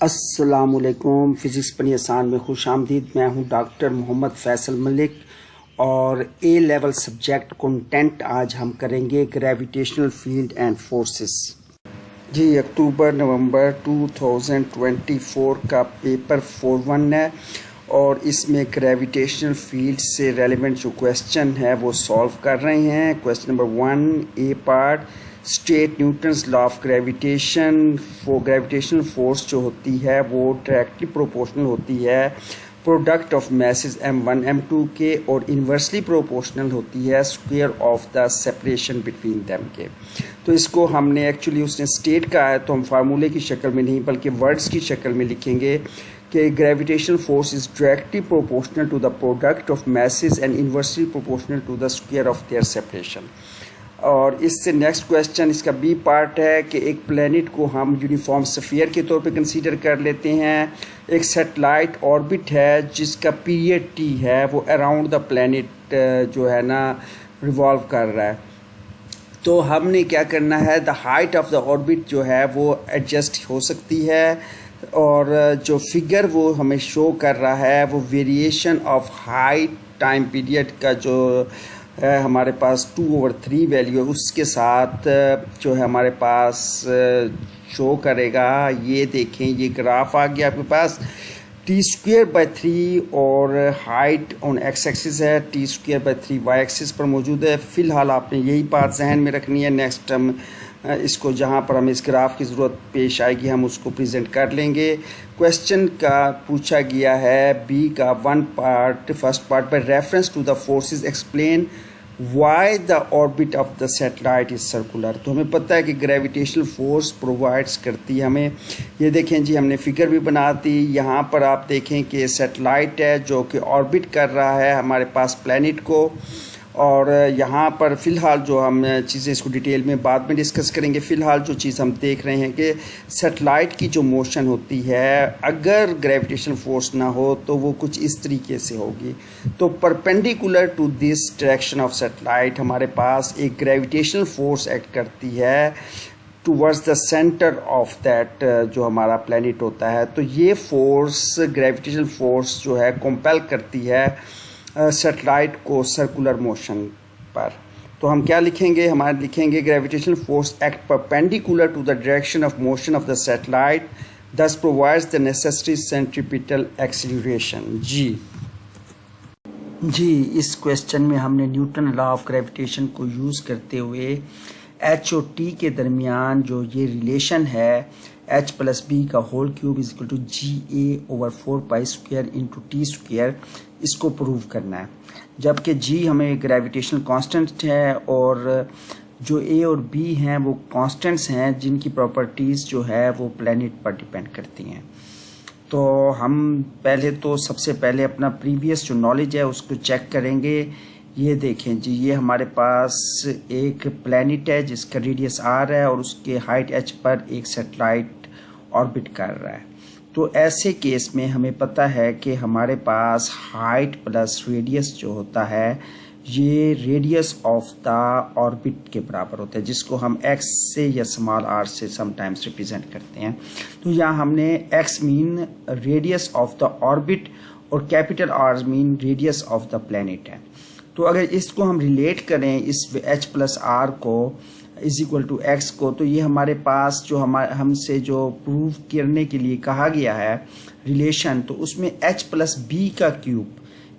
अस्सलामुअलैकुम। फ़िज़िक्स पढ़ी आसान में खुश आमदीद। मैं हूँ डॉक्टर मोहम्मद फैसल मलिक और ए लेवल सब्जेक्ट कंटेंट आज हम करेंगे ग्रेविटेशनल फील्ड एंड फोर्सेस। जी, अक्टूबर नवंबर 2024 का पेपर 4-1 है और इसमें ग्रेविटेशनल फील्ड से रेलेवेंट जो क्वेश्चन है वो सॉल्व कर रहे हैं। Question number 1 A part, state Newton's law of gravitation. Gravitational force जो होती है वो डायरेक्टली प्रोपोर्शनल होती है product of message m1 m2 के और इन्वर्सली प्रोपोर्शनल होती है square of the separation between them के। तो इसको हमने एक्चुअली उसने स्टेट का है तो हम फार्मूले की शक्ल में नहीं बल्कि वर्ड्स की शक्ल में लिखेंगे कि gravitational force is directly proportional to the product of masses and inversely proportional to the square of their separation. और इससे नेक्स्ट क्वेश्चन इसका बी पार्ट है कि एक प्लेनेट को हम यूनिफॉर्म स्फीयर के तौर पे कंसीडर कर लेते हैं। एक सैटेलाइट ऑर्बिट है जिसका पीरियड टी है वो अराउंड द प्लेनेट जो है ना रिवॉल्व कर रहा है। तो हमने क्या करना है, the height of the orbit जो है वो एडजस्ट हो सकती है और जो फिगर वो हमें शो कर रहा है वो variation of height time period का जो है हमारे पास 2/3 वैल्यू है उसके साथ जो है हमारे पास शो करेगा। ये देखें, ये ग्राफ आ गया आपके पास। t²/3 और हाइट ऑन एक्स एक्सिस है, t²/3 वाई एक्सिस पर मौजूद है। फ़िलहाल आपने यही बात जहन में रखनी है। नेक्स्ट हम इसको जहाँ पर हमें इस ग्राफ की ज़रूरत पेश आएगी हम उसको प्रेजेंट कर लेंगे। क्वेश्चन का पूछा गया है बी का 1 part, first part, by reference to the forces explain why the orbit of the satellite is circular. तो हमें पता है कि ग्रेविटेशनल फोर्स प्रोवाइड्स करती है हमें। ये देखें जी, हमने फिगर भी बना दी। यहाँ पर आप देखें कि सैटेलाइट है जो कि ऑर्बिट कर रहा है हमारे पास प्लैनेट को। और यहाँ पर फ़िलहाल जो हम चीज़ें इसको डिटेल में बाद में डिस्कस करेंगे। फ़िलहाल जो चीज़ हम देख रहे हैं कि सैटेलाइट की जो मोशन होती है अगर ग्रेविटेशनल फोर्स ना हो तो वो कुछ इस तरीके से होगी। तो perpendicular to this direction of satellite हमारे पास एक ग्रेविटेशनल फोर्स एक्ट करती है towards the centre of that जो हमारा प्लैनेट होता है। तो ये फोर्स ग्रेविटेशनल फोर्स जो है कंपेल करती है सैटेलाइट को सर्कुलर मोशन पर। तो हम क्या लिखेंगे, हमारे लिखेंगे gravitational force act perpendicular to the direction of motion of the satellite thus provides the necessary centripetal acceleration. जी, इस क्वेश्चन में हमने न्यूटन लॉ ऑफ ग्रेविटेशन को यूज़ करते हुए एच और टी के दरमियान जो ये रिलेशन है h+b का whole cube is equal to GA/4π² into t², इसको प्रूव करना है। जबकि g हमें ग्रेविटेशनल कांस्टेंट है और जो a और b हैं वो कांस्टेंट्स हैं जिनकी प्रॉपर्टीज़ जो है वो प्लैनेट पर डिपेंड करती हैं। तो हम सबसे पहले अपना प्रीवियस जो नॉलेज है उसको चेक करेंगे। ये देखें जी, ये हमारे पास एक प्लैनेट है जिसका रेडियस r है और उसके हाइट h पर एक सैटेलाइट ऑर्बिट कर रहा है। तो ऐसे केस में हमें पता है कि हमारे पास हाइट प्लस रेडियस जो होता है ये रेडियस ऑफ द ऑर्बिट के बराबर होता है, जिसको हम x से या स्मॉल r से समटाइम्स रिप्रेजेंट करते हैं। तो यहाँ हमने x mean radius of the orbit और capital R mean radius of the planet है। तो अगर इसको हम रिलेट करें इस h+r को इज इक्वल टू x को, तो ये हमारे पास जो हमसे जो प्रूव करने के लिए कहा गया है रिलेशन, तो उसमें h+b का क्यूब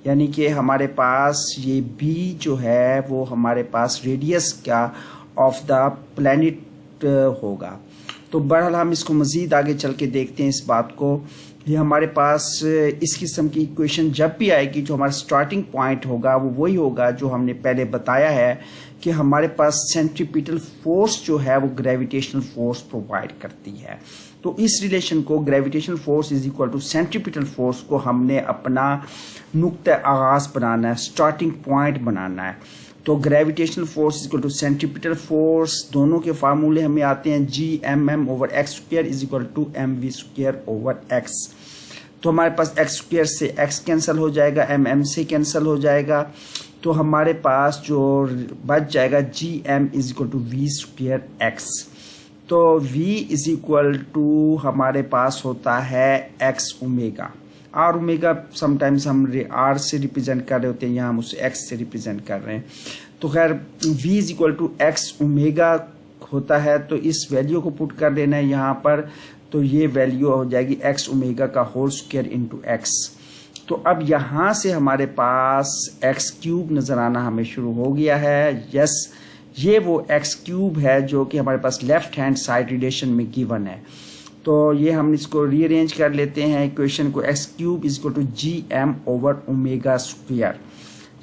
यानी कि हमारे पास ये b जो है वो हमारे पास रेडियस का ऑफ द प्लैनेट होगा। तो बहरहाल हम इसको मज़ीद आगे चल के देखते हैं इस बात को। ये हमारे पास इस किस्म की इक्वेशन जब भी आएगी जो हमारा स्टार्टिंग पॉइंट होगा वो वही होगा जो हमने पहले बताया है कि हमारे पास सेंट्रीपिटल फोर्स जो है वो ग्रेविटेशनल फोर्स प्रोवाइड करती है। तो इस रिलेशन को gravitational force is equal to centripetal force को हमने अपना नुक्ता आगाज़ बनाना है, स्टार्टिंग पॉइंट बनाना है। तो gravitational force is equal to centripetal force, दोनों के फार्मूले हमें आते हैं Gmm/x² is equal to mv²/x। तो हमारे पास x² से x कैंसिल हो जाएगा, mm से कैंसिल हो जाएगा, तो हमारे पास जो बच जाएगा Gm is equal to v²x। तो v इज इक्वल टू हमारे पास होता है x omega. R omega sometimes हम r से रिप्रेजेंट कर रहे होते हैं, यहाँ हम उसे x से रिप्रेजेंट कर रहे हैं। तो खैर v is equal to x omega होता है, तो इस वैल्यू को पुट कर देना है यहाँ पर, तो ये वैल्यू हो जाएगी x ओमेगा का होल स्क्वायर इंटू x। तो अब यहाँ से हमारे पास x क्यूब नज़र आना हमें शुरू हो गया है। यस, ये वो x क्यूब है जो कि हमारे पास लेफ्ट हैंड साइड रिलेशन में गिवन है। तो ये हम इसको रीअरेंज कर लेते हैं इक्वेशन को, x cube is equal to G M over omega square.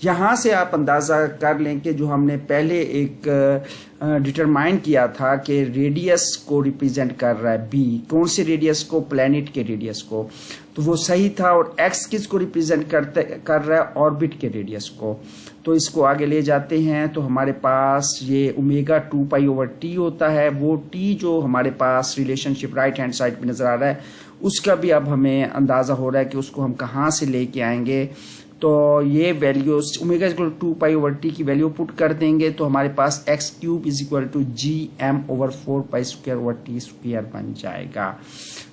यहाँ से आप अंदाज़ा कर लें कि जो हमने पहले एक डिटरमाइन किया था कि रेडियस को रिप्रेजेंट कर रहा है b, कौन से रेडियस को, प्लैनेट के रेडियस को, तो वो सही था। और x किस को रिप्रेजेंट कर रहा है, ऑर्बिट के रेडियस को। तो इसको आगे ले जाते हैं तो हमारे पास ये ओमेगा 2 पाई ओवर टी होता है। वो t जो हमारे पास रिलेशनशिप राइट हैंड साइड पे नज़र आ रहा है, उसका भी अब हमें अंदाज़ा हो रहा है कि उसको हम कहाँ से लेके आएंगे। तो ये value omega is equal to 2 pi over T की वैल्यू पुट कर देंगे, तो हमारे पास x cube is equal to G M over 4 pi square over T square बन जाएगा।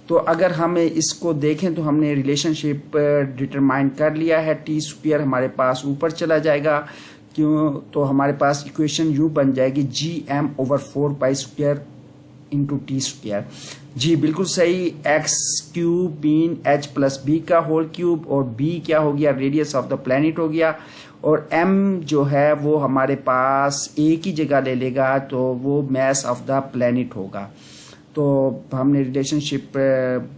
तो अगर हमें इसको देखें तो हमने रिलेशनशिप डिटरमाइन कर लिया है, टी स्क्वायर हमारे पास ऊपर चला जाएगा, क्यों, तो हमारे पास इक्वेशन यू बन जाएगी G M over 4 pi square into T square. जी बिल्कुल सही, X cube mean H plus B का होल क्यूब, और बी क्या हो गया, रेडियस ऑफ द प्लैनेट हो गया, और एम जो है वो हमारे पास एक ही जगह ले लेगा, तो वो मैस ऑफ द प्लैनेट होगा। तो हमने रिलेशनशिप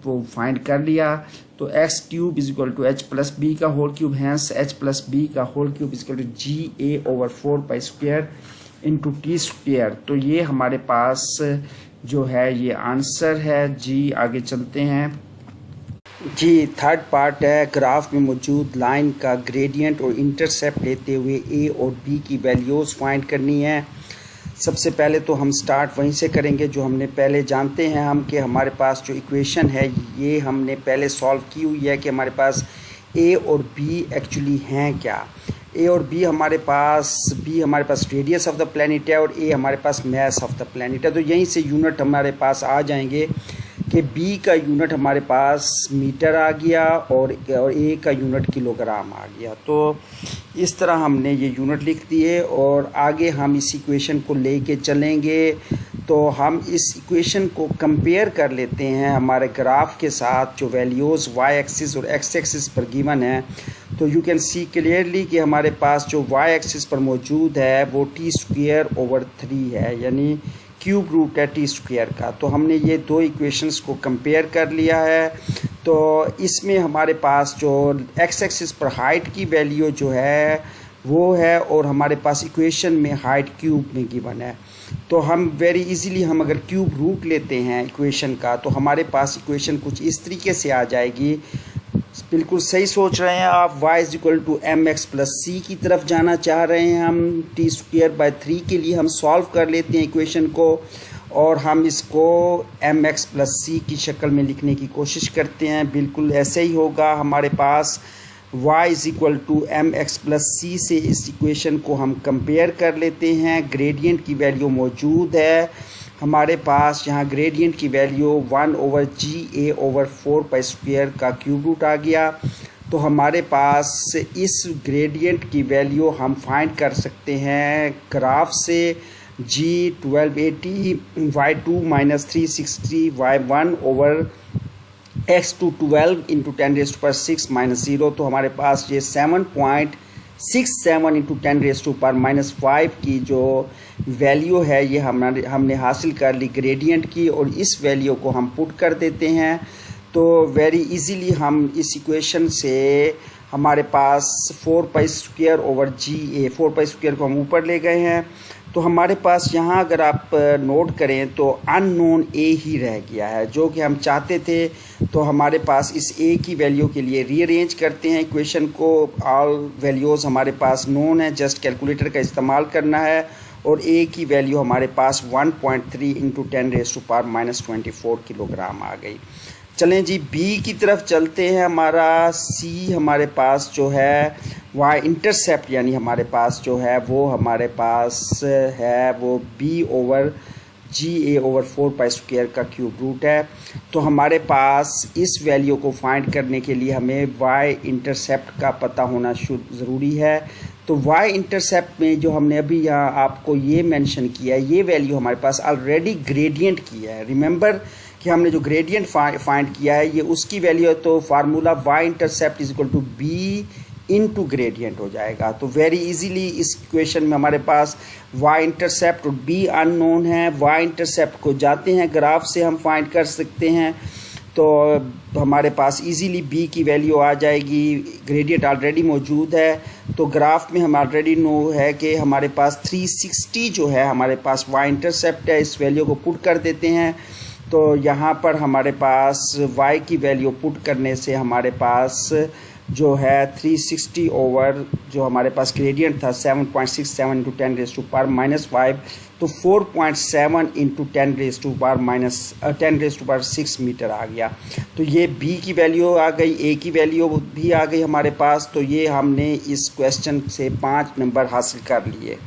वो फाइंड कर लिया। तो X cube is equal to H plus B का whole cube, hence H plus B का whole cube is equal to G A over 4 pi square into T square. तो ये हमारे पास जो है ये आंसर है। जी आगे चलते हैं। जी थर्ड पार्ट है, ग्राफ में मौजूद लाइन का ग्रेडियंट और इंटरसेप्ट लेते हुए ए और बी की वैल्यूज़ फाइंड करनी है। सबसे पहले तो हम स्टार्ट वहीं से करेंगे जो हमने पहले जानते हैं हम कि हमारे पास जो इक्वेशन है ये हमने पहले सॉल्व की हुई है कि हमारे पास ए और बी एक्चुअली हैं क्या। ए और बी हमारे पास रेडियस ऑफ द प्लैनेट है और ए हमारे पास मैस ऑफ द प्लैनेट है। तो यहीं से यूनिट हमारे पास आ जाएंगे कि बी का यूनिट हमारे पास मीटर आ गया और ए का यूनिट किलोग्राम आ गया। तो इस तरह हमने ये यूनिट लिख दिए और आगे हम इस इक्वेशन को लेके चलेंगे। तो हम इस इक्वेशन को कंपेयर कर लेते हैं हमारे ग्राफ के साथ जो वैल्यूज़ वाई एक्सिस और एक्स एक्सिस पर गिवन है। तो यू कैन सी क्लियरली कि हमारे पास जो वाई एक्सिस पर मौजूद है वो टी स्क्वायर ओवर 3 है, यानी क्यूब रूट है टी स्क्वायर का। तो हमने ये दो इक्वेशंस को कंपेयर कर लिया है। तो इसमें हमारे पास जो एक्स एक्सिस पर हाइट की वैल्यू जो है वो है और हमारे पास इक्वेशन में हाइट क्यूब में गिवन है। तो हम वेरी इजीली हम अगर क्यूब रूट लेते हैं इक्वेशन का तो हमारे पास इक्वेशन कुछ इस तरीके से आ जाएगी। बिल्कुल सही सोच रहे हैं आप, y is equal to M X plus C की तरफ जाना चाह रहे हैं हम। टी स्क्वायर बाय 3 के लिए हम सॉल्व कर लेते हैं इक्वेशन को और हम इसको एम एक्स प्लस सी की शक्ल में लिखने की कोशिश करते हैं। बिल्कुल ऐसे ही होगा हमारे पास y is equal to M X plus C से इस इक्वेशन को हम कंपेयर कर लेते हैं। ग्रेडियंट की वैल्यू मौजूद है हमारे पास, यहाँ ग्रेडियंट की value 1 over ji A over 4 pi square का क्यूब रूट आ गया। तो हमारे पास इस ग्रेडियंट की वैल्यू हम फाइंड कर सकते हैं ग्राफ से। जी 1280 y2 minus 360 y1 over x2 12 into 10⁻6 minus 0। तो हमारे पास ये 7.67 इंटू 10⁻⁻5 की जो वैल्यू है ये हमने हासिल कर ली ग्रेडियंट की, और इस वैल्यू को हम पुट कर देते हैं। तो वेरी इजीली हम इस इक्वेशन से हमारे पास 4 पाई स्क्वायर ओवर जी ए, 4 पाई स्क्वायर को हम ऊपर ले गए हैं। तो हमारे पास यहाँ अगर आप नोट करें तो अननोन ए ही रह गया है जो कि हम चाहते थे। तो हमारे पास इस ए की वैल्यू के लिए रीअरेंज करते हैं इक्वेशन को। ऑल वैल्यूज़ हमारे पास नोन है, जस्ट कैलकुलेटर का इस्तेमाल करना है, और ए की वैल्यू हमारे पास 1.3 इंटू 10⁻⁻24 किलोग्राम आ गई। चलें जी बी की तरफ चलते हैं। हमारा सी हमारे पास जो है वाई इंटरसेप्ट यानी हमारे पास जो है वो हमारे पास है वो B over ji A over 4 pi square का क्यूब रूट है। तो हमारे पास इस वैल्यू को फाइंड करने के लिए हमें वाई इंटरसेप्ट का पता होना ज़रूरी है। तो वाई इंटरसेप्ट में जो हमने अभी यहाँ आपको ये मेंशन किया है, ये वैल्यू हमारे पास ऑलरेडी ग्रेडियंट की है। रिमेंबर कि हमने जो ग्रेडियंट फाइंड किया है ये उसकी वैल्यू है, तो formula y intercept is equal to B into gradient हो जाएगा। तो वेरी इजीली इस इक्वेशन में हमारे पास वाई इंटरसेप्ट और बी अननोन है। वाई इंटरसेप्ट को जाते हैं ग्राफ से हम फाइंड कर सकते हैं, तो हमारे पास इजीली बी की वैल्यू आ जाएगी। ग्रेडियंट ऑलरेडी मौजूद है, तो ग्राफ में हम ऑलरेडी नो है कि हमारे पास 360 जो है हमारे पास वाई इंटरसेप्ट है। इस वैल्यू को पुट कर देते हैं, तो यहाँ पर हमारे पास y की वैल्यू पुट करने से हमारे पास जो है 360 ओवर जो हमारे पास ग्रेडियंट था 7.67 इंटू 10 रेज़ टू पावर -5, तो 4.7 into 10 raise to power 6 meter आ गया। तो ये b की वैल्यू आ गई, a की वैल्यू भी आ गई हमारे पास। तो ये हमने इस क्वेश्चन से 5 नंबर हासिल कर लिए।